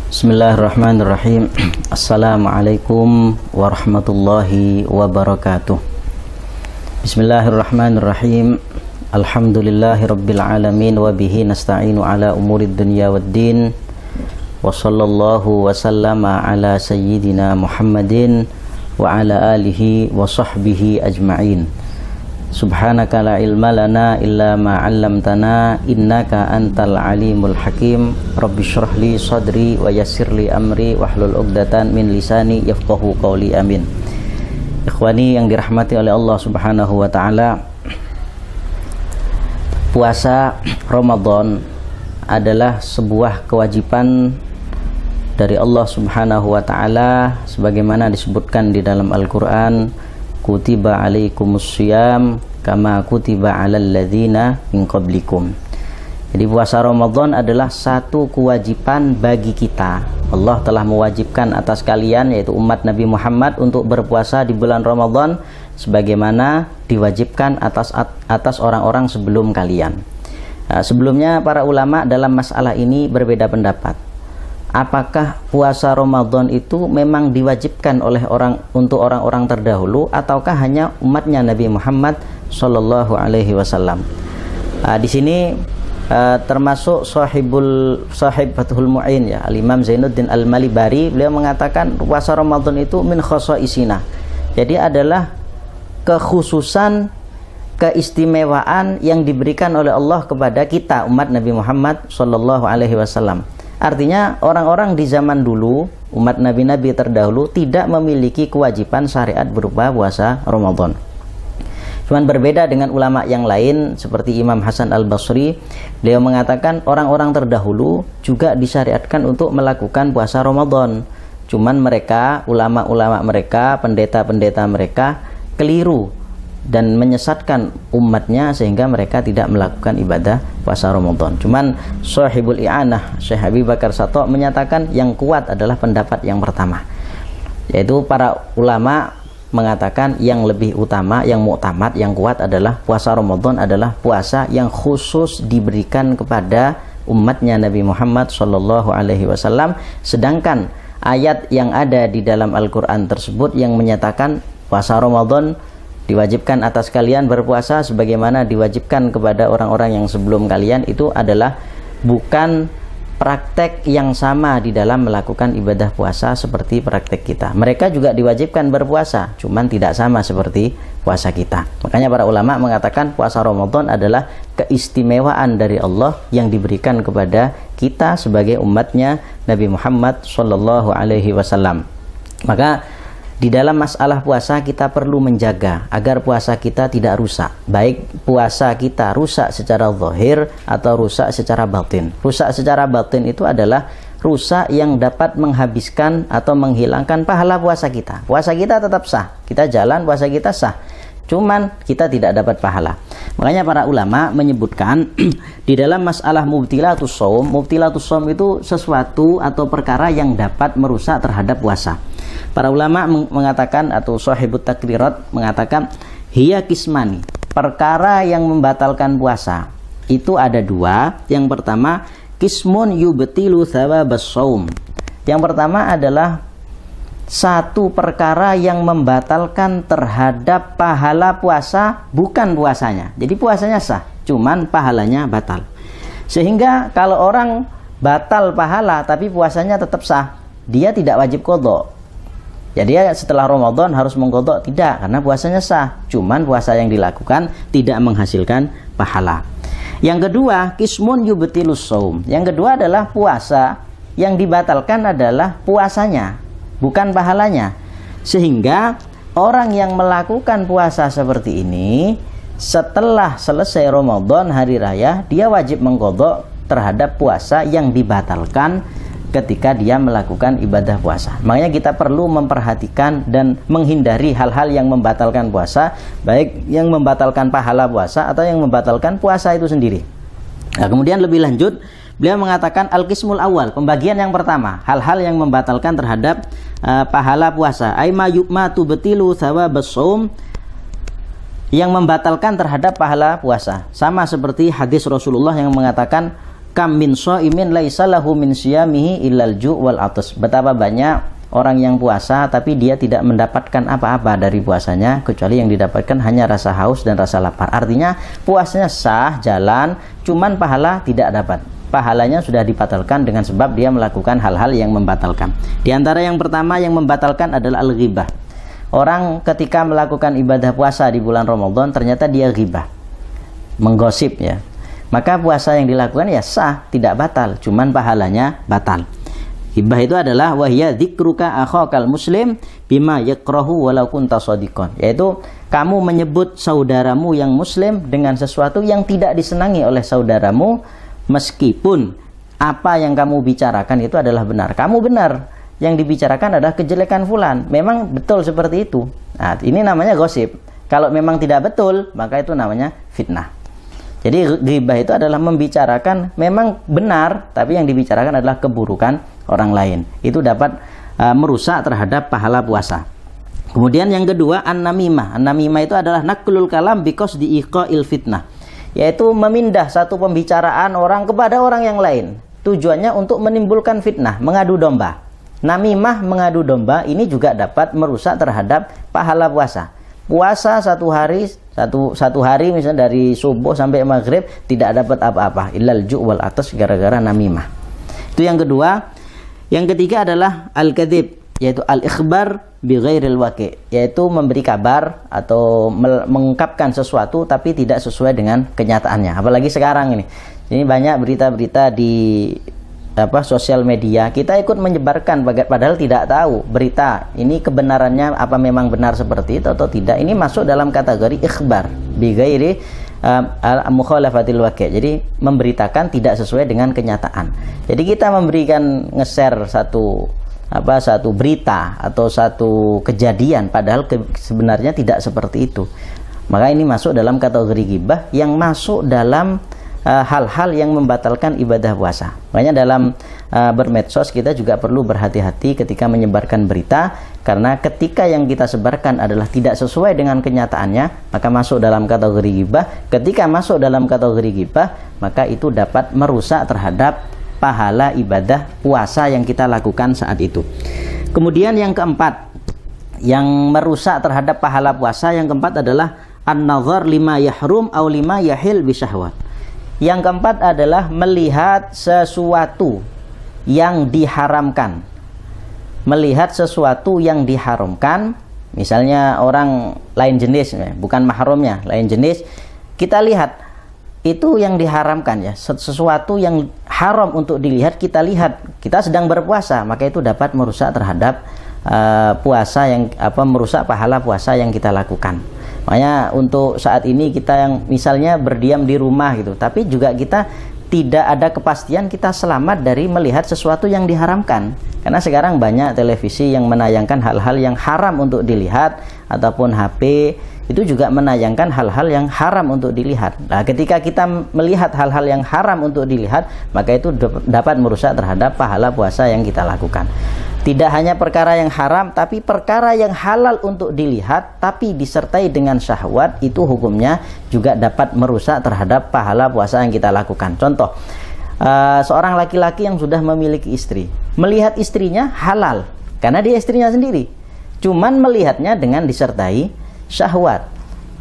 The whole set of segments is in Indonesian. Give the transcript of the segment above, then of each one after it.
Bismillahirrahmanirrahim. Assalamualaikum warahmatullahi wabarakatuh. Bismillahirrahmanirrahim. Alhamdulillahi rabbil alamin wa bihi nasta'inu ala umurid dunya waddin. Wa sallallahu wa sallama ala sayyidina Muhammadin wa ala alihi wa sahbihi ajma'in. Subhanaka la ilma lana illa ma 'allamtana innaka antal alimul hakim. Rabbi shrah li sadri wa yassir li amri wahlul 'uqdatan min lisani yafqahu qawli. Amin. Ikhwani yang dirahmati oleh Allah Subhanahu wa taala, puasa Ramadan adalah sebuah kewajiban dari Allah Subhanahu wa taala sebagaimana disebutkan di dalam Al-Qur'an, kutiba alaikumus syiyam kama kutiba alal ladzina min qablikum. Jadi puasa Ramadan adalah satu kewajiban bagi kita. Allah telah mewajibkan atas kalian, yaitu umat Nabi Muhammad, untuk berpuasa di bulan Ramadan sebagaimana diwajibkan atas orang-orang sebelum kalian. Nah, sebelumnya para ulama dalam masalah ini berbeda pendapat. Apakah puasa Ramadan itu memang diwajibkan untuk orang-orang terdahulu ataukah hanya umatnya Nabi Muhammad Sallallahu Alaihi Wasallam? Di sini termasuk sahib Fathul Mu'in, ya, Al-Imam Zainuddin Al-Malibari, beliau mengatakan puasa Ramadan itu min khosa'isina. Jadi adalah kekhususan, keistimewaan yang diberikan oleh Allah kepada kita umat Nabi Muhammad Sallallahu Alaihi Wasallam. Artinya orang-orang di zaman dulu, umat nabi-nabi terdahulu, tidak memiliki kewajiban syariat berupa puasa Ramadan. Cuman berbeda dengan ulama yang lain seperti Imam Hasan Al-Basri, beliau mengatakan orang-orang terdahulu juga disyariatkan untuk melakukan puasa Ramadan. Cuman mereka, ulama-ulama mereka, pendeta-pendeta mereka keliru dan menyesatkan umatnya sehingga mereka tidak melakukan ibadah puasa Ramadan. Cuman Shahibul I'anah Syekh Abi Bakar Sato menyatakan yang kuat adalah pendapat yang pertama, yaitu para ulama mengatakan yang lebih utama, yang muktamad, yang kuat adalah puasa Ramadan adalah puasa yang khusus diberikan kepada umatnya Nabi Muhammad Sallallahu Alaihi Wasallam. Sedangkan ayat yang ada di dalam Al-Quran tersebut yang menyatakan puasa Ramadan diwajibkan atas kalian berpuasa sebagaimana diwajibkan kepada orang-orang yang sebelum kalian, itu adalah bukan praktek yang sama di dalam melakukan ibadah puasa seperti praktek kita. Mereka juga diwajibkan berpuasa, cuman tidak sama seperti puasa kita. Makanya para ulama mengatakan puasa Ramadan adalah keistimewaan dari Allah yang diberikan kepada kita sebagai umatnya Nabi Muhammad Sallallahu Alaihi Wasallam. Maka di dalam masalah puasa kita perlu menjaga agar puasa kita tidak rusak, baik puasa kita rusak secara zahir atau rusak secara batin. Rusak secara batin itu adalah rusak yang dapat menghabiskan atau menghilangkan pahala puasa kita. Puasa kita tetap sah, kita jalan, puasa kita sah, cuman kita tidak dapat pahala. Makanya para ulama menyebutkan di dalam masalah mubtilatus shaum itu sesuatu atau perkara yang dapat merusak terhadap puasa. Para ulama mengatakan, atau Shahibut Takrirat mengatakan, hiya kismani, perkara yang membatalkan puasa itu ada dua. Yang pertama, kismun yubtilu thawabas shaum. Yang pertama adalah satu perkara yang membatalkan terhadap pahala puasa, bukan puasanya. Jadi puasanya sah, cuman pahalanya batal. Sehingga kalau orang batal pahala tapi puasanya tetap sah, dia tidak wajib qadha. Jadi setelah Ramadan harus mengqadha, tidak, karena puasanya sah, cuman puasa yang dilakukan tidak menghasilkan pahala. Yang kedua, kismun yubtilus shaum. Yang kedua adalah puasa yang dibatalkan adalah puasanya, bukan pahalanya. Sehingga orang yang melakukan puasa seperti ini setelah selesai Ramadan hari raya, dia wajib mengqadha terhadap puasa yang dibatalkan ketika dia melakukan ibadah puasa. Makanya kita perlu memperhatikan dan menghindari hal-hal yang membatalkan puasa, baik yang membatalkan pahala puasa atau yang membatalkan puasa itu sendiri. Nah, kemudian lebih lanjut beliau mengatakan al-qismul awal, pembagian yang pertama, hal-hal yang membatalkan terhadap pahala puasa. Aima yukma tubtilu thawabas shaum, yang membatalkan terhadap pahala puasa. Sama seperti hadis Rasulullah yang mengatakan kam min shaimin laisa lahu min siyamihi illal ju' wal atas. Betapa banyak orang yang puasa tapi dia tidak mendapatkan apa-apa dari puasanya kecuali yang didapatkan hanya rasa haus dan rasa lapar. Artinya puasanya sah, jalan, cuman pahala tidak dapat. Pahalanya sudah dibatalkan dengan sebab dia melakukan hal-hal yang membatalkan. Di antara yang pertama yang membatalkan adalah al-ghibah. Orang ketika melakukan ibadah puasa di bulan Ramadan ternyata dia ghibah, menggosip ya. Maka puasa yang dilakukan ya sah, tidak batal, cuman pahalanya batal. Ghibah itu adalah wahya dzikruka akhakal muslim bima yakrahu walau kunta shadiqan, yaitu kamu menyebut saudaramu yang muslim dengan sesuatu yang tidak disenangi oleh saudaramu meskipun apa yang kamu bicarakan itu adalah benar. Kamu benar, yang dibicarakan adalah kejelekan fulan. Memang betul seperti itu. Nah, ini namanya gosip. Kalau memang tidak betul, maka itu namanya fitnah. Jadi ghibah itu adalah membicarakan memang benar, tapi yang dibicarakan adalah keburukan orang lain. Itu dapat merusak terhadap pahala puasa. Kemudian yang kedua, an-namimah. An-namimah itu adalah naklul kalam because diiqa'il fitnah, yaitu memindah satu pembicaraan orang kepada orang yang lain. Tujuannya untuk menimbulkan fitnah, mengadu domba. Namimah, mengadu domba, ini juga dapat merusak terhadap pahala puasa. Puasa satu hari misalnya dari subuh sampai maghrib tidak dapat apa-apa illal ju' wal atas gara-gara namimah. Itu yang kedua. Yang ketiga adalah al-kadzib, yaitu al-ikhbar bi ghairil waqi', yaitu memberi kabar atau mengungkapkan sesuatu tapi tidak sesuai dengan kenyataannya. Apalagi sekarang ini banyak berita-berita di sosial media, kita ikut menyebarkan padahal tidak tahu berita ini kebenarannya apa memang benar seperti itu atau tidak. Ini masuk dalam kategori ikhbar bi ghairi mukhalafatil waqi', jadi memberitakan tidak sesuai dengan kenyataan. Jadi kita memberikan nge-share satu berita atau satu kejadian padahal sebenarnya tidak seperti itu, maka ini masuk dalam kategori ghibah yang masuk dalam hal-hal yang membatalkan ibadah puasa. Makanya dalam bermedsos kita juga perlu berhati-hati ketika menyebarkan berita, karena ketika yang kita sebarkan adalah tidak sesuai dengan kenyataannya, maka masuk dalam kategori ghibah. Ketika masuk dalam kategori ghibah, maka itu dapat merusak terhadap pahala ibadah puasa yang kita lakukan saat itu. Kemudian yang keempat, yang merusak terhadap pahala puasa yang keempat adalah an-nazar lima yahrum aw lima yahil bisyahwat. Yang keempat adalah melihat sesuatu yang diharamkan. Melihat sesuatu yang diharamkan, misalnya orang lain jenis, bukan mahramnya, lain jenis, kita lihat itu yang diharamkan ya, sesuatu yang haram untuk dilihat kita lihat, kita sedang berpuasa, maka itu dapat merusak terhadap puasa yang merusak pahala puasa yang kita lakukan. Makanya untuk saat ini kita yang misalnya berdiam di rumah gitu, tapi juga kita tidak ada kepastian kita selamat dari melihat sesuatu yang diharamkan. Karena sekarang banyak televisi yang menayangkan hal-hal yang haram untuk dilihat, ataupun HP itu juga menayangkan hal-hal yang haram untuk dilihat. Nah, ketika kita melihat hal-hal yang haram untuk dilihat, maka itu dapat merusak terhadap pahala puasa yang kita lakukan. Tidak hanya perkara yang haram, tapi perkara yang halal untuk dilihat tapi disertai dengan syahwat, itu hukumnya juga dapat merusak terhadap pahala puasa yang kita lakukan. Contoh, seorang laki-laki yang sudah memiliki istri, melihat istrinya halal karena dia istrinya sendiri, cuman melihatnya dengan disertai syahwat,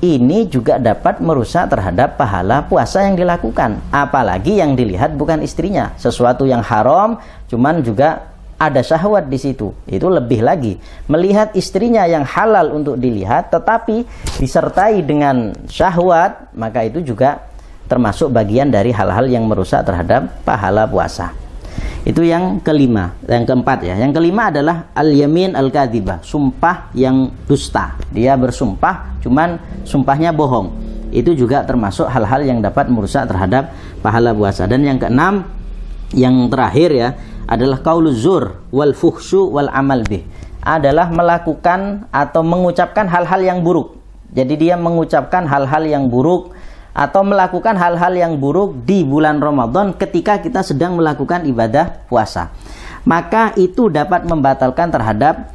ini juga dapat merusak terhadap pahala puasa yang dilakukan. Apalagi yang dilihat bukan istrinya, sesuatu yang haram cuman juga ada syahwat di situ, itu lebih lagi. Melihat istrinya yang halal untuk dilihat tetapi disertai dengan syahwat, maka itu juga termasuk bagian dari hal-hal yang merusak terhadap pahala puasa. Itu yang kelima. Yang keempat ya, yang kelima adalah al-yamin al-kadzibah, sumpah yang dusta. Dia bersumpah cuman sumpahnya bohong. Itu juga termasuk hal-hal yang dapat merusak terhadap pahala puasa. Dan yang keenam, yang terakhir ya, adalah qauluz zur wal fuhsyu wal amal bih, adalah melakukan atau mengucapkan hal-hal yang buruk. Jadi dia mengucapkan hal-hal yang buruk atau melakukan hal-hal yang buruk di bulan Ramadan ketika kita sedang melakukan ibadah puasa, maka itu dapat membatalkan terhadap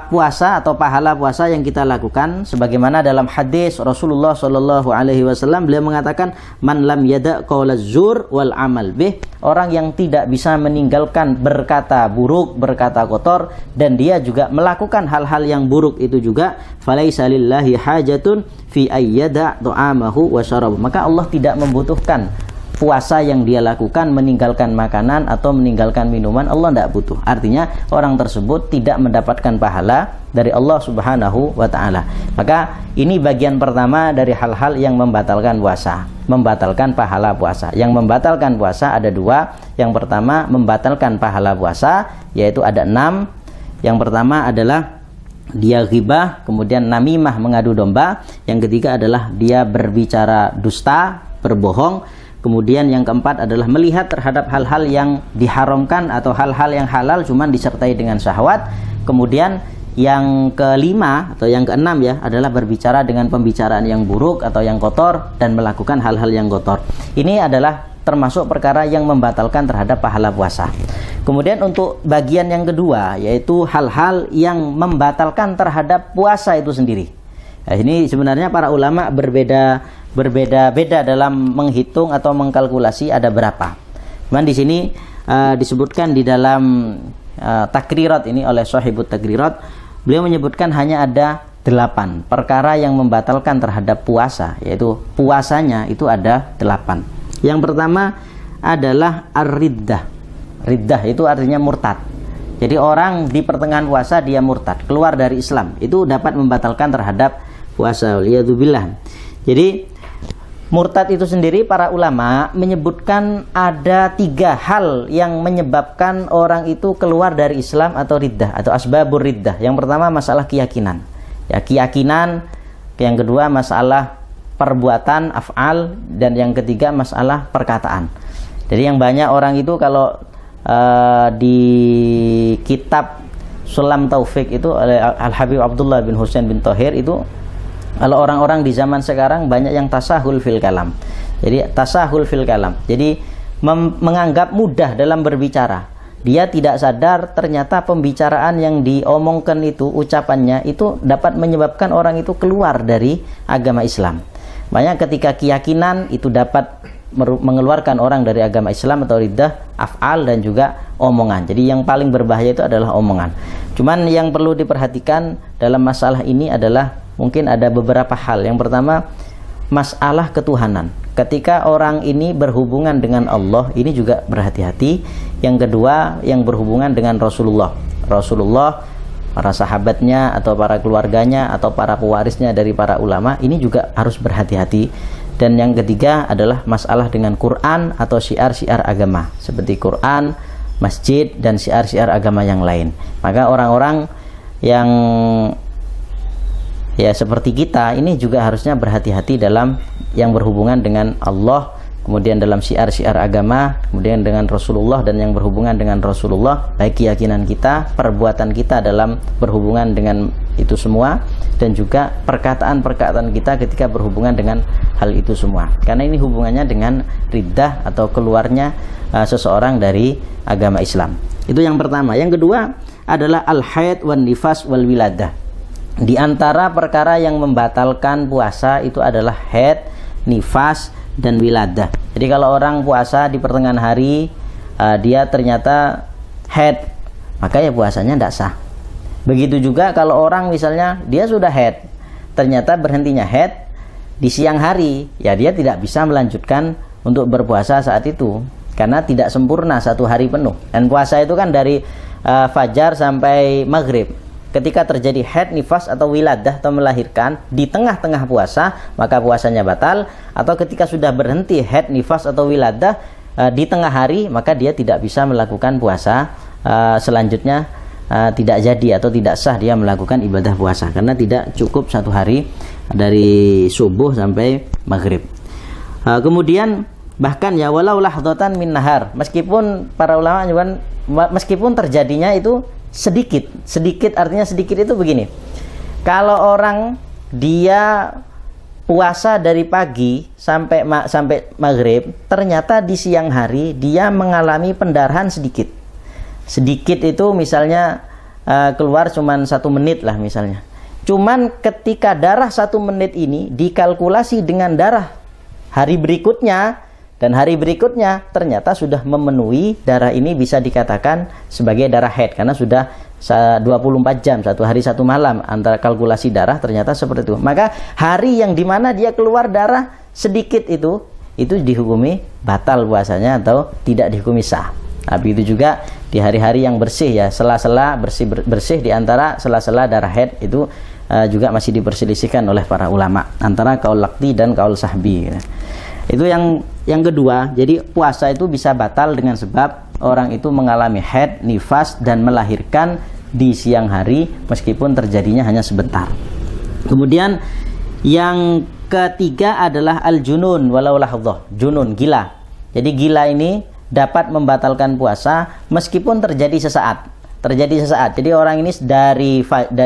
puasa atau pahala puasa yang kita lakukan, sebagaimana dalam hadis Rasulullah Shallallahu Alaihi Wasallam beliau mengatakan, man lam yada qaulaz zur wal amal bih, orang yang tidak bisa meninggalkan berkata buruk, berkata kotor, dan dia juga melakukan hal-hal yang buruk itu juga, falaisa lillahi hajatun fi ayyada ta'amahu wa syarabahu, maka Allah tidak membutuhkan puasa yang dia lakukan, meninggalkan makanan atau meninggalkan minuman, Allah tidak butuh. Artinya orang tersebut tidak mendapatkan pahala dari Allah Subhanahu wa ta'ala. Maka ini bagian pertama dari hal-hal yang membatalkan puasa, membatalkan pahala puasa. Yang membatalkan puasa ada dua. Yang pertama membatalkan pahala puasa, yaitu ada 6. Yang pertama adalah dia ghibah, kemudian namimah, mengadu domba. Yang ketiga adalah dia berbicara dusta, berbohong. Kemudian yang keempat adalah melihat terhadap hal-hal yang diharamkan atau hal-hal yang halal cuman disertai dengan syahwat. Kemudian yang kelima atau yang keenam ya adalah berbicara dengan pembicaraan yang buruk atau yang kotor dan melakukan hal-hal yang kotor. Ini adalah termasuk perkara yang membatalkan terhadap pahala puasa. Kemudian untuk bagian yang kedua, yaitu hal-hal yang membatalkan terhadap puasa itu sendiri. Nah, ini sebenarnya para ulama berbeda-beda dalam menghitung atau mengkalkulasi ada berapa. Cuman di sini disebutkan di dalam takrirat ini oleh Shahibut Takrirat, beliau menyebutkan hanya ada 8 perkara yang membatalkan terhadap puasa, yaitu puasanya itu ada 8. Yang pertama adalah ar-riddah. Riddah itu artinya murtad. Jadi orang di pertengahan puasa dia murtad, keluar dari Islam, itu dapat membatalkan terhadap puasa. Waliyadzubillah. Jadi murtad itu sendiri para ulama menyebutkan ada 3 hal yang menyebabkan orang itu keluar dari Islam atau riddah atau asbabur riddah. Yang pertama masalah keyakinan. Ya, keyakinan. Yang kedua masalah perbuatan af'al, dan yang ketiga masalah perkataan. Jadi yang banyak orang itu kalau di kitab Sulam Taufik itu oleh Al-Habib Abdullah bin Husain bin Thohir itu, kalau orang-orang di zaman sekarang banyak yang tasahul fil kalam. Jadi tasahul fil kalam. Jadi menganggap mudah dalam berbicara. Dia tidak sadar ternyata pembicaraan yang diomongkan itu, ucapannya itu dapat menyebabkan orang itu keluar dari agama Islam. Banyak ketika keyakinan itu dapat mengeluarkan orang dari agama Islam atau riddah, af'al dan juga omongan. Jadi yang paling berbahaya itu adalah omongan. Cuman yang perlu diperhatikan dalam masalah ini adalah mungkin ada beberapa hal. Yang pertama, masalah ketuhanan. Ketika orang ini berhubungan dengan Allah, ini juga berhati-hati. Yang kedua, yang berhubungan dengan Rasulullah, para sahabatnya atau para keluarganya atau para pewarisnya dari para ulama, ini juga harus berhati-hati. Dan yang ketiga adalah masalah dengan Quran atau syiar-syiar agama seperti Quran, masjid, dan syiar-syiar agama yang lain. Maka orang-orang yang ya seperti kita ini juga harusnya berhati-hati dalam yang berhubungan dengan Allah, kemudian dalam syiar-syiar agama, kemudian dengan Rasulullah dan yang berhubungan dengan Rasulullah, baik keyakinan kita, perbuatan kita dalam berhubungan dengan itu semua, dan juga perkataan-perkataan kita ketika berhubungan dengan hal itu semua. Karena ini hubungannya dengan riddah atau keluarnya seseorang dari agama Islam. Itu yang pertama. Yang kedua adalah al-haid wan nifas wal wiladah. Di antara perkara yang membatalkan puasa itu adalah haid, nifas, dan wiladah. Jadi kalau orang puasa di pertengahan hari dia ternyata haid, maka ya puasanya tidak sah. Begitu juga kalau orang misalnya dia sudah haid, ternyata berhentinya haid di siang hari, ya dia tidak bisa melanjutkan untuk berpuasa saat itu karena tidak sempurna 1 hari penuh. Dan puasa itu kan dari fajar sampai maghrib. Ketika terjadi haid, nifas atau wiladah atau melahirkan di tengah-tengah puasa, maka puasanya batal. Atau ketika sudah berhenti haid, nifas atau wiladah di tengah hari, maka dia tidak bisa melakukan puasa selanjutnya, tidak jadi atau tidak sah dia melakukan ibadah puasa karena tidak cukup 1 hari dari subuh sampai maghrib. Kemudian bahkan ya walau lahdatan min nahar, meskipun para ulama menyebutkan meskipun terjadinya itu sedikit artinya sedikit itu begini. Kalau orang dia puasa dari pagi sampai maghrib, ternyata di siang hari dia mengalami pendarahan sedikit itu misalnya keluar cuman 1 menit lah misalnya. Cuman ketika darah 1 menit ini dikalkulasi dengan darah hari berikutnya, dan hari berikutnya ternyata sudah memenuhi, darah ini bisa dikatakan sebagai darah haid karena sudah 24 jam, 1 hari 1 malam antara kalkulasi darah, ternyata seperti itu. Maka hari yang dimana dia keluar darah sedikit itu dihukumi batal puasanya atau tidak dihukumi sah. Tapi itu juga di hari-hari yang bersih ya, sela-sela bersih di antara sela-sela darah haid itu juga masih diperselisihkan oleh para ulama antara kaul laqti dan kaul sahbi. Itu yang kedua. Jadi puasa itu bisa batal dengan sebab orang itu mengalami haid, nifas, dan melahirkan di siang hari meskipun terjadinya hanya sebentar. Kemudian yang ketiga adalah al-junun walau lahdhah. Junun, gila. Jadi gila ini dapat membatalkan puasa meskipun terjadi sesaat. Jadi orang ini dari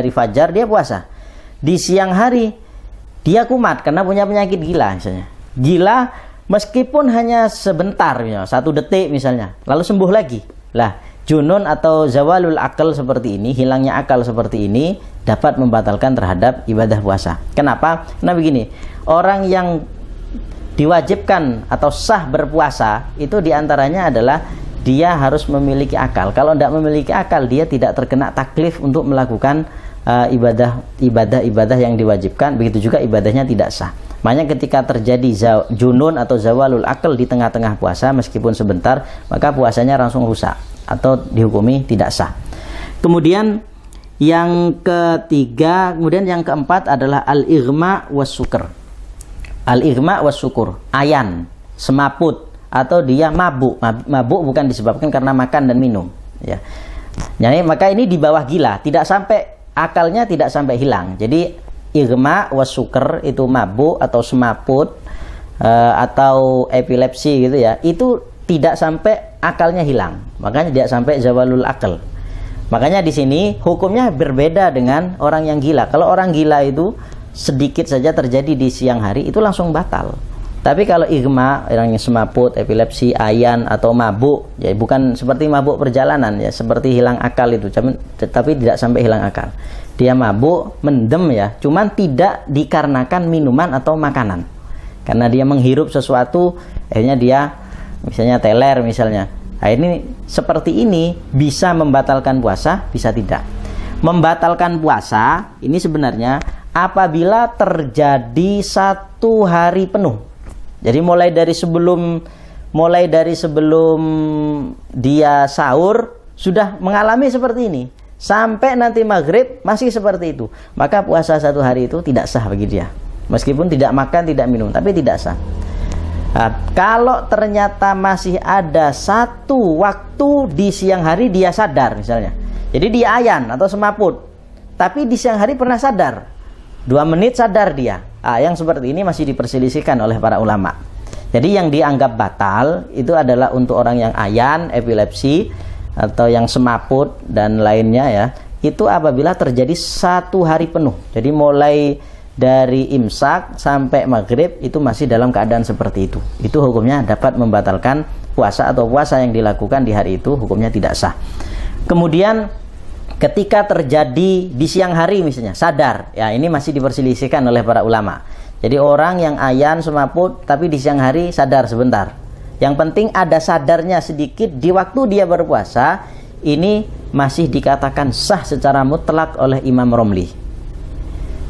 fajar dia puasa. Di siang hari dia kumat karena punya penyakit gila misalnya. Gila meskipun hanya sebentar, 1 detik misalnya, lalu sembuh lagi. Lah, junun atau zawalul akal seperti ini, hilangnya akal seperti ini dapat membatalkan terhadap ibadah puasa. Kenapa? Karena begini, orang yang diwajibkan atau sah berpuasa itu diantaranya adalah dia harus memiliki akal. Kalau tidak memiliki akal, dia tidak terkena taklif untuk melakukan ibadah yang diwajibkan. Begitu juga ibadahnya tidak sah. Makanya ketika terjadi junun atau zawalul akal di tengah-tengah puasa meskipun sebentar, maka puasanya langsung rusak atau dihukumi tidak sah. Kemudian yang ketiga, kemudian yang keempat adalah al-ighma was sukr. Al-ighma was sukur, ayan, semaput, atau dia mabuk. Mabuk bukan disebabkan karena makan dan minum, ya. Jadi maka ini di bawah gila, tidak sampai akalnya tidak sampai hilang. Jadi ighma was sukr itu mabuk atau semaput atau epilepsi gitu ya, itu tidak sampai akalnya hilang. Makanya tidak sampai zawalul akal. Makanya di sini hukumnya berbeda dengan orang yang gila. Kalau orang gila itu sedikit saja terjadi di siang hari itu langsung batal. Tapi kalau ighma, orang yang semaput, epilepsi, ayan atau mabuk, ya bukan seperti mabuk perjalanan ya, seperti hilang akal itu, tapi tidak sampai hilang akal. Dia mabuk, mendem ya, cuman tidak dikarenakan minuman atau makanan. Karena dia menghirup sesuatu, akhirnya dia misalnya teler misalnya. Nah, ini seperti ini bisa membatalkan puasa, bisa tidak. Membatalkan puasa ini sebenarnya apabila terjadi 1 hari penuh. Jadi mulai dari sebelum dia sahur sudah mengalami seperti ini, sampai nanti maghrib masih seperti itu, maka puasa 1 hari itu tidak sah bagi dia. Meskipun tidak makan, tidak minum, tapi tidak sah. Nah, kalau ternyata masih ada 1 waktu di siang hari dia sadar misalnya, jadi dia ayan atau semaput, tapi di siang hari pernah sadar, 2 menit sadar dia. Yang seperti ini masih diperselisihkan oleh para ulama. Jadi yang dianggap batal itu adalah untuk orang yang ayan, epilepsi, atau yang semaput dan lainnya ya, itu apabila terjadi 1 hari penuh. Jadi mulai dari imsak sampai maghrib itu masih dalam keadaan seperti itu. Itu hukumnya dapat membatalkan puasa, atau puasa yang dilakukan di hari itu hukumnya tidak sah. Kemudian ketika terjadi di siang hari misalnya sadar, ya ini masih diperselisihkan oleh para ulama. Jadi orang yang ayan semaput tapi di siang hari sadar sebentar, yang penting ada sadarnya sedikit di waktu dia berpuasa, ini masih dikatakan sah secara mutlak oleh Imam Romli.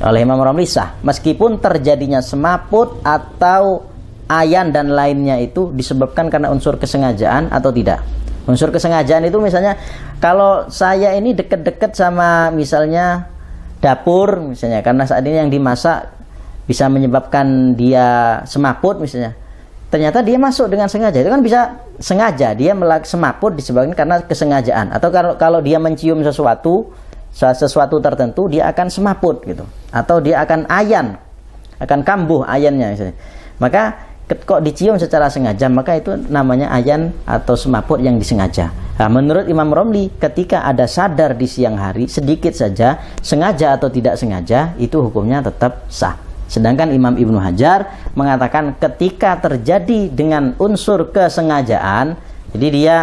Oleh Imam Romli sah, meskipun terjadinya semaput atau ayan dan lainnya itu disebabkan karena unsur kesengajaan atau tidak. Unsur kesengajaan itu misalnya kalau saya ini deket-deket sama misalnya dapur misalnya, karena saat ini yang dimasak bisa menyebabkan dia semaput misalnya, ternyata dia masuk dengan sengaja, itu kan bisa sengaja dia semaput disebabkan karena kesengajaan. Atau kalau dia mencium sesuatu tertentu dia akan semaput gitu, atau dia akan ayan, akan kambuh ayannya misalnya, maka kok dicium secara sengaja, maka itu namanya ayan atau semaput yang disengaja. Nah, menurut Imam Romli, ketika ada sadar di siang hari sedikit saja, sengaja atau tidak sengaja, itu hukumnya tetap sah. Sedangkan Imam Ibnu Hajar mengatakan ketika terjadi dengan unsur kesengajaan, jadi dia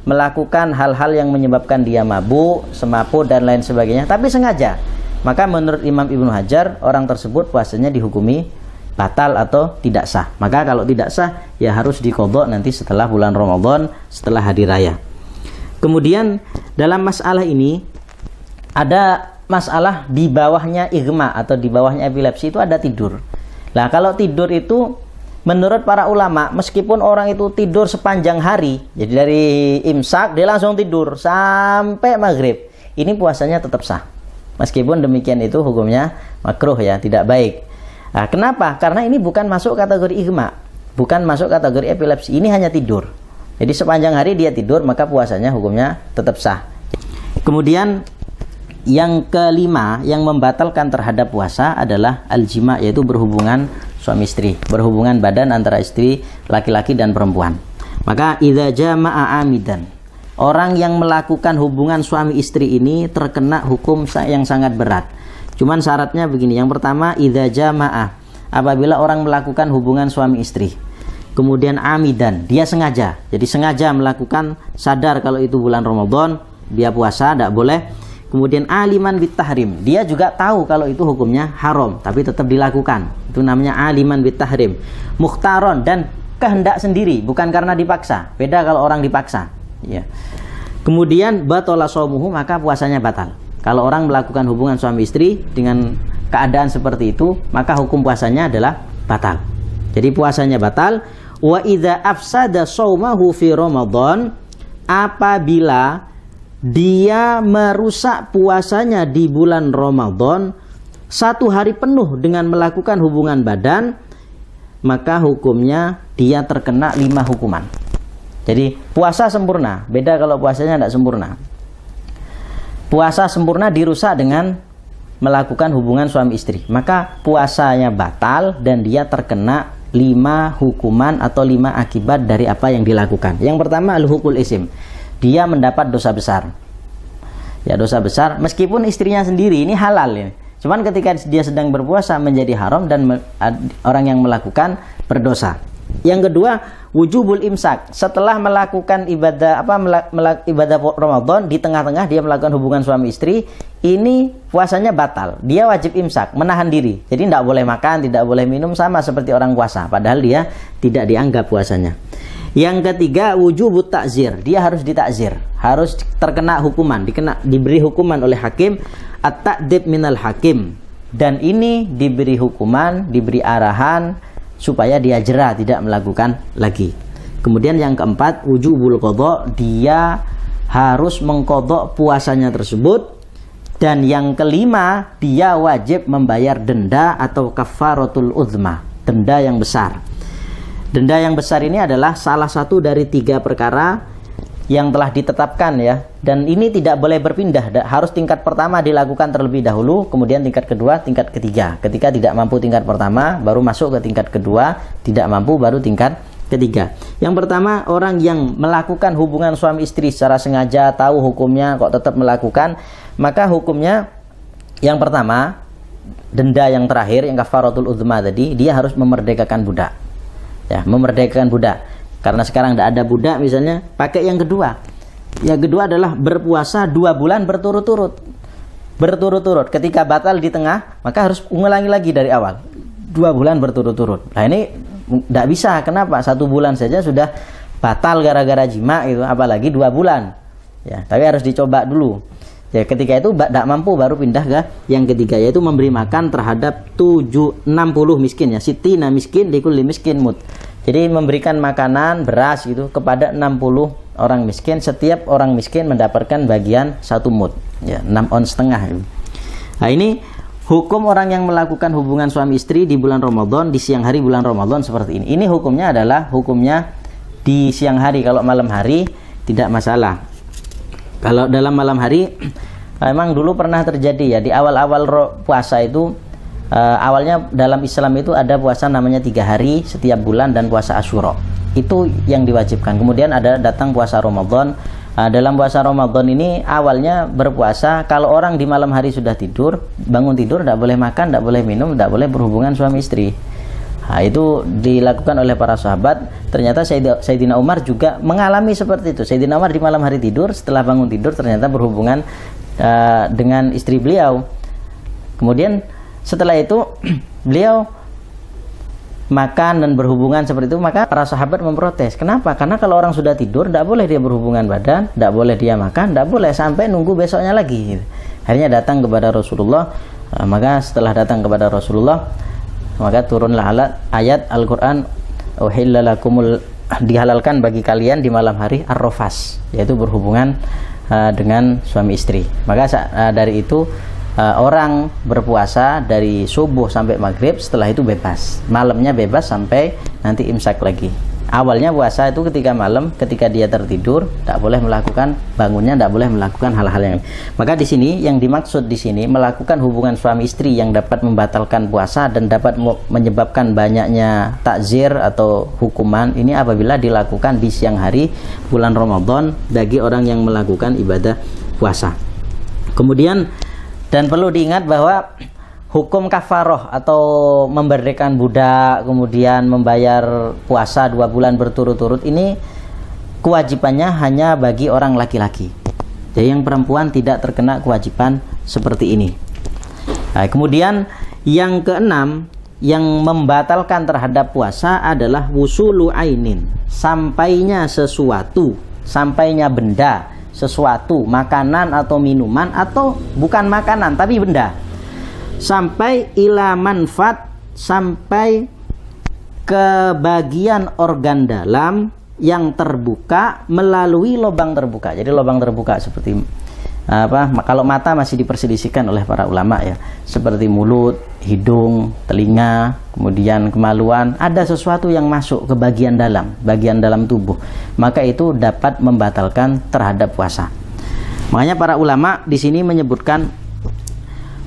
melakukan hal-hal yang menyebabkan dia mabuk, semaput dan lain sebagainya, tapi sengaja, maka menurut Imam Ibnu Hajar orang tersebut puasanya dihukumi batal atau tidak sah. Maka kalau tidak sah ya harus diqadha nanti setelah bulan Ramadan, setelah hari raya. Kemudian dalam masalah ini ada masalah di bawahnya igma atau di bawahnya epilepsi itu ada tidur. Nah, kalau tidur itu menurut para ulama, meskipun orang itu tidur sepanjang hari, jadi dari imsak dia langsung tidur sampai maghrib, ini puasanya tetap sah. Meskipun demikian itu hukumnya makruh ya, tidak baik. Nah, kenapa? Karena ini bukan masuk kategori igma, bukan masuk kategori epilepsi, ini hanya tidur. Jadi sepanjang hari dia tidur, maka puasanya hukumnya tetap sah. Kemudian yang kelima yang membatalkan terhadap puasa adalah al-jima, yaitu berhubungan suami istri, berhubungan badan antara istri laki-laki dan perempuan. Maka idza jama'a amidan, orang yang melakukan hubungan suami istri ini terkena hukum yang sangat berat. Cuman syaratnya begini, yang pertama idza jama'a, apabila orang melakukan hubungan suami istri. Kemudian amidan, dia sengaja, jadi sengaja melakukan, sadar kalau itu bulan Ramadan, dia puasa, tidak boleh. Kemudian aliman bitahrim, dia juga tahu kalau itu hukumnya haram, tapi tetap dilakukan. Itu namanya aliman bitahrim. Mukhtaron, dan kehendak sendiri, bukan karena dipaksa. Beda kalau orang dipaksa. Ya. Kemudian batala shaumuhu, maka puasanya batal. Kalau orang melakukan hubungan suami istri dengan keadaan seperti itu, maka hukum puasanya adalah batal. Jadi puasanya batal. Wa idza afsada shaumahu fi Ramadan, apabila dia merusak puasanya di bulan Ramadan 1 hari penuh dengan melakukan hubungan badan, maka hukumnya dia terkena 5 hukuman. Jadi puasa sempurna, beda kalau puasanya tidak sempurna. Puasa sempurna dirusak dengan melakukan hubungan suami istri, maka puasanya batal dan dia terkena 5 hukuman atau 5 akibat dari apa yang dilakukan. Yang pertama al-hukul isim, dia mendapat dosa besar. Ya, dosa besar, meskipun istrinya sendiri ini halal ini. Cuman ketika dia sedang berpuasa menjadi haram dan orang yang melakukan berdosa. Yang kedua, wujubul imsak. Setelah melakukan ibadah ibadah Ramadan, di tengah-tengah dia melakukan hubungan suami istri, ini puasanya batal. Dia wajib imsak, menahan diri. Jadi tidak boleh makan, tidak boleh minum, sama seperti orang puasa, padahal dia tidak dianggap puasanya. Yang ketiga, wujubut takzir, dia harus ditakzir, harus terkena hukuman, diberi hukuman oleh hakim, at-ta'dib minal hakim, dan ini diberi hukuman, diberi arahan supaya dia jera, tidak melakukan lagi. Kemudian yang keempat, wujubul qadha, dia harus mengqadha puasanya tersebut. Dan yang kelima, dia wajib membayar denda atau kafaratul uzma, denda yang besar. Denda yang besar ini adalah salah satu dari 3 perkara yang telah ditetapkan ya. Dan ini tidak boleh berpindah, harus tingkat pertama dilakukan terlebih dahulu, kemudian tingkat kedua, tingkat ketiga. Ketika tidak mampu tingkat pertama, baru masuk ke tingkat kedua, tidak mampu baru tingkat ketiga. Yang pertama, orang yang melakukan hubungan suami istri secara sengaja, tahu hukumnya kok tetap melakukan, maka hukumnya yang pertama, denda yang terakhir, yang kafaratul uzma tadi, dia harus memerdekakan budak. Ya, memerdekakan budak. Karena sekarang tidak ada budak misalnya, pakai yang kedua. Yang kedua adalah berpuasa 2 bulan berturut-turut. Berturut-turut. Ketika batal di tengah, maka harus ulangi lagi dari awal. 2 bulan berturut-turut. Nah ini tidak bisa. Kenapa? 1 bulan saja sudah batal gara-gara jima itu, apalagi 2 bulan. Ya, tapi harus dicoba dulu. Ya, ketika itu tidak mampu baru pindah ke yang ketiga, yaitu memberi makan terhadap 60 miskin ya, sitina miskin likulli miskin mud. Jadi memberikan makanan beras gitu kepada 60 orang miskin, setiap orang miskin mendapatkan bagian 1 mud ya, 6 on setengah gitu. Nah ini hukum orang yang melakukan hubungan suami istri di bulan Ramadan, di siang hari bulan Ramadan seperti ini. Ini hukumnya adalah hukumnya di siang hari. Kalau malam hari tidak masalah. Kalau dalam malam hari, memang dulu pernah terjadi ya, di awal-awal puasa itu, awalnya dalam Islam itu ada puasa namanya 3 hari setiap bulan dan puasa Asyura. Itu yang diwajibkan. Kemudian ada datang puasa Ramadan. Dalam puasa Ramadan ini awalnya berpuasa, kalau orang di malam hari sudah tidur, bangun tidur, tidak boleh makan, tidak boleh minum, tidak boleh berhubungan suami istri. Nah, itu dilakukan oleh para sahabat. Ternyata Sayyidina Umar juga mengalami seperti itu. Sayyidina Umar di malam hari tidur, setelah bangun tidur ternyata berhubungan dengan istri beliau. Kemudian setelah itu beliau makan dan berhubungan seperti itu, maka para sahabat memprotes. Kenapa? Karena kalau orang sudah tidur, tidak boleh dia berhubungan badan, tidak boleh dia makan, tidak boleh sampai nunggu besoknya lagi. Akhirnya datang kepada Rasulullah. Maka setelah datang kepada Rasulullah, maka turunlah ayat Al-Quran, uhilla lakumul, dihalalkan bagi kalian di malam hari ar-rafas, yaitu berhubungan dengan suami istri. Maka dari itu orang berpuasa dari subuh sampai maghrib, setelah itu bebas, malamnya bebas sampai nanti imsak lagi. Awalnya puasa itu ketika malam, ketika dia tertidur, tidak boleh melakukan, bangunnya tidak boleh melakukan hal-hal yang. Maka di sini yang dimaksud di sini melakukan hubungan suami istri yang dapat membatalkan puasa dan dapat menyebabkan banyaknya takzir atau hukuman ini apabila dilakukan di siang hari bulan Ramadan bagi orang yang melakukan ibadah puasa. Kemudian dan perlu diingat bahwa hukum kafaroh atau memerdekakan budak, kemudian membayar puasa 2 bulan berturut-turut ini kewajibannya hanya bagi orang laki-laki. Jadi yang perempuan tidak terkena kewajiban seperti ini. Nah, kemudian yang keenam yang membatalkan terhadap puasa adalah wusulu ainin, sampainya sesuatu, sampainya benda, sesuatu, makanan atau minuman, atau bukan makanan tapi benda, sampai ila manfaat, sampai ke bagian organ dalam yang terbuka melalui lubang terbuka. Jadi lubang terbuka seperti apa? Kalau mata masih diperselisihkan oleh para ulama ya, seperti mulut, hidung, telinga, kemudian kemaluan, ada sesuatu yang masuk ke bagian dalam tubuh, maka itu dapat membatalkan terhadap puasa. Makanya para ulama di sini menyebutkan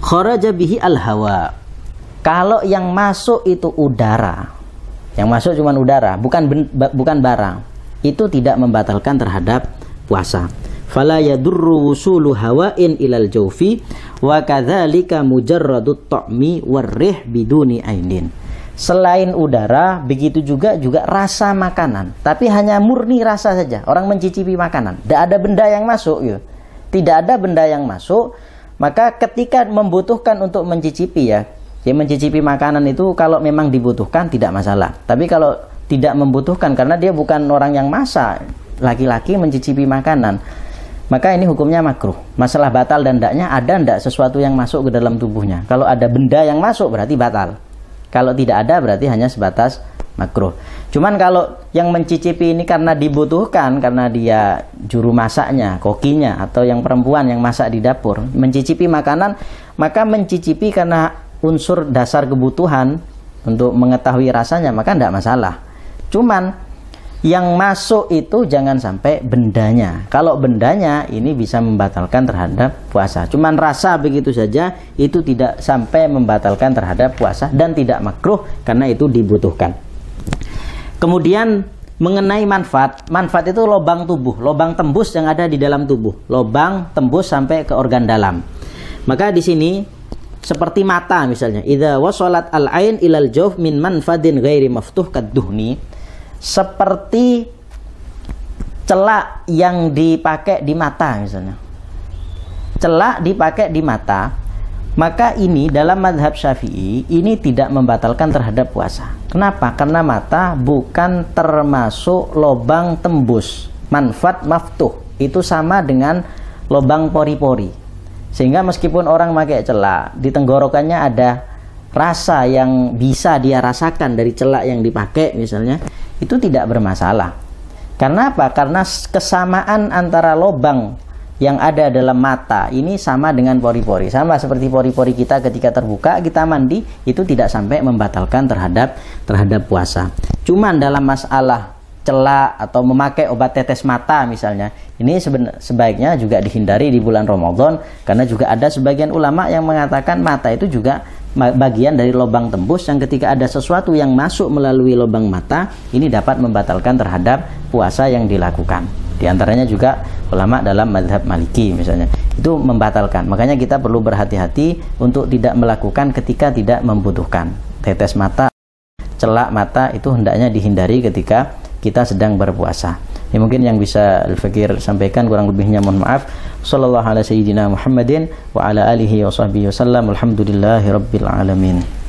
kharaja bihi al-hawa. Kalau yang masuk itu udara, yang masuk cuma udara, bukan barang, itu tidak membatalkan terhadap puasa. Fala yadurru wusulu hawain ilal jawfi wa kadzalika mujarradut ta'mi warrih biduni ainin. Selain udara, begitu juga rasa makanan, tapi hanya murni rasa saja. Orang mencicipi makanan, tidak ada benda yang masuk ya. Tidak ada benda yang masuk. Maka ketika membutuhkan untuk mencicipi ya mencicipi makanan itu kalau memang dibutuhkan tidak masalah. Tapi kalau tidak membutuhkan karena dia bukan orang yang masak, laki-laki mencicipi makanan, maka ini hukumnya makruh. Masalah batal dan tidaknya ada ndak sesuatu yang masuk ke dalam tubuhnya. Kalau ada benda yang masuk berarti batal. Kalau tidak ada berarti hanya sebatas makruh. Cuman kalau yang mencicipi ini karena dibutuhkan, karena dia juru masaknya, kokinya, atau yang perempuan yang masak di dapur, mencicipi makanan, maka mencicipi karena unsur dasar kebutuhan untuk mengetahui rasanya, maka tidak masalah. Cuman yang masuk itu jangan sampai bendanya. Kalau bendanya ini bisa membatalkan terhadap puasa. Cuman rasa begitu saja itu tidak sampai membatalkan terhadap puasa dan tidak makruh karena itu dibutuhkan. Kemudian mengenai manfaat itu lubang tubuh, lubang tembus yang ada di dalam tubuh, lubang tembus sampai ke organ dalam. Maka di sini seperti mata misalnya, idza wasalat al-ain ilal jawf min manfadin ghairi maftuh kadduhni, seperti celak yang dipakai di mata misalnya. Celak dipakai di mata, maka ini dalam mazhab Syafi'i ini tidak membatalkan terhadap puasa. Kenapa? Karena mata bukan termasuk lubang tembus. Manfaat maftuh itu sama dengan lubang pori-pori. Sehingga meskipun orang pakai celak, di tenggorokannya ada rasa yang bisa dia rasakan dari celak yang dipakai misalnya, itu tidak bermasalah. Karena apa? Karena kesamaan antara lubang yang ada dalam mata ini sama dengan pori-pori, sama seperti pori-pori kita ketika terbuka kita mandi, itu tidak sampai membatalkan terhadap puasa. Cuman dalam masalah celak atau memakai obat tetes mata misalnya, ini sebaiknya juga dihindari di bulan Ramadan, karena juga ada sebagian ulama yang mengatakan mata itu juga bagian dari lubang tembus yang ketika ada sesuatu yang masuk melalui lubang mata ini dapat membatalkan terhadap puasa yang dilakukan. Di antaranya juga ulama dalam mazhab Maliki misalnya, itu membatalkan. Makanya kita perlu berhati-hati untuk tidak melakukan ketika tidak membutuhkan. Tetes mata, celak mata itu hendaknya dihindari ketika kita sedang berpuasa. Ini mungkin yang bisa Al-Fakir sampaikan, kurang lebihnya mohon maaf. Sallallahu ala sayyidina Muhammadin wa ala alihi wa sahbihi wasallam. Alhamdulillahi rabbil alamin.